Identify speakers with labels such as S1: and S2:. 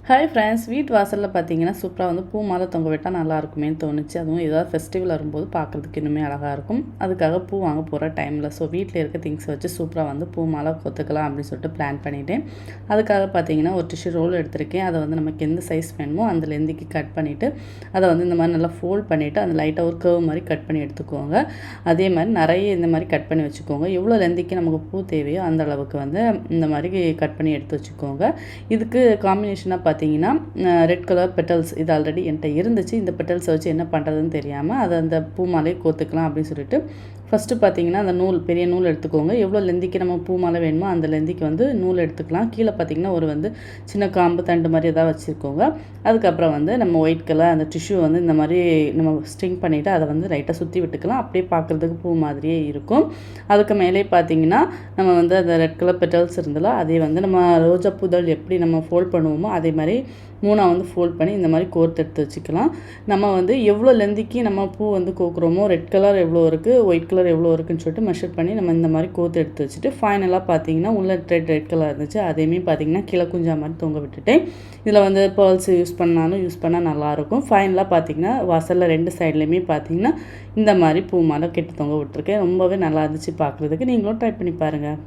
S1: Hi friends, வீட்டு வாசலில் பார்த்தீங்கன்னா சூப்பராக வந்து பூ மாலை தொங்க விட்டால் நல்லா இருக்குமேன்னு தோணுச்சு. அதுவும் ஏதாவது ஃபெஸ்டிவல் வரும்போது பார்க்குறதுக்கு இன்னுமே அழகாக இருக்கும். அதுக்காக பூ வாங்க போகிற டைமில் வீட்டில் இருக்க திங்ஸ் வச்சு சூப்பராக வந்து பூ மாலை கொத்துக்கலாம் அப்படின்னு சொல்லிட்டு பிளான் பண்ணிவிட்டேன். அதுக்காக பார்த்தீங்கன்னா ஒரு டிஷ்யூ ரோல் எடுத்திருக்கேன். அதை வந்து நமக்கு எந்த சைஸ் வேணுமோ அந்த லெந்திக்கு கட் பண்ணிவிட்டு அதை வந்து இந்த மாதிரி நல்லா ஃபோல்ட் பண்ணிவிட்டு அந்த லைட்டாக ஒரு கர்வ் மாதிரி கட் பண்ணி எடுத்துக்கோங்க. அதே மாதிரி நிறைய இந்த மாதிரி கட் பண்ணி வச்சுக்கோங்க. எவ்வளோ லெந்திக்கு நமக்கு பூ தேவையோ அந்த அளவுக்கு வந்து இந்த மாதிரி கட் பண்ணி எடுத்து வச்சுக்கோங்க. இதுக்கு காம்பினேஷனாக பார்த்தீங்கன்னா ரெட் கலர் பெட்டல்ஸ் இது ஆல்ரெடி என்கிட்ட இருந்துச்சு. இந்த பெட்டல்ஸை வச்சு என்ன பண்ணுறதுன்னு தெரியாமல் அதை அந்த பூ மாலையை கோத்துக்கலாம் அப்படின்னு சொல்லிட்டு ஃபஸ்ட்டு பார்த்தீங்கன்னா அந்த நூல் பெரிய நூல் எடுத்துக்கோங்க. எவ்வளோ லெந்திக்கு நம்ம பூ மாலை வேணுமோ அந்த லெந்திக்கு வந்து நூல் எடுத்துக்கலாம். கீழே பார்த்தீங்கன்னா ஒரு வந்து சின்ன காம்பு தண்டு மாதிரி எதாவது வச்சுருக்கோங்க. அதுக்கப்புறம் வந்து நம்ம ஒயிட் கலர் அந்த டிஷ்யூ வந்து இந்த மாதிரி நம்ம ஸ்ட்ரிங் பண்ணிவிட்டு அதை வந்து லைட்டாக சுற்றி விட்டுக்கலாம். அப்படியே பார்க்குறதுக்கு பூ மாதிரியே இருக்கும். அதுக்கு மேலே பார்த்தீங்கன்னா நம்ம வந்து அந்த ரெட் கலர் பெட்டல்ஸ் இருந்ததில்ல அதே வந்து நம்ம ரோஜா பூதல் எப்படி நம்ம ஃபோல்ட் பண்ணுவோமோ அதே மாதிரி மூணாக வந்து ஃபோல்ட் பண்ணி இந்த மாதிரி கோர்த்து எடுத்து வச்சுக்கலாம். நம்ம வந்து எவ்வளோ லெந்திக்கு நம்ம பூ வந்து கோக்குறோமோ ரெட் கலர் எவ்வளோ இருக்குது ஒயிட் கலர் எவ்வளோ இருக்குதுன்னு சொல்லிட்டு மெஷர் பண்ணி நம்ம இந்த மாதிரி கோர்த்து எடுத்து வச்சுட்டு ஃபைனலாக பார்த்தீங்கன்னா உள்ள ரெட் கலர் இருந்துச்சு. அதையுமே பார்த்தீங்கன்னா கீழே குஞ்சா மாதிரி தொங்க விட்டுட்டேன். இதில் வந்து பேர்ல்ஸ் யூஸ் பண்ணால் நல்லாயிருக்கும். ஃபைனலாக பார்த்தீங்கன்னா வாசலில் ரெண்டு சைட்லேயுமே பார்த்தீங்கன்னா இந்த மாதிரி பூ மாலை கெட்டு தொங்க விட்டுருக்கேன். ரொம்பவே நல்லா இருந்துச்சு பார்க்குறதுக்கு. நீங்களும் ட்ரை பண்ணி பாருங்கள்.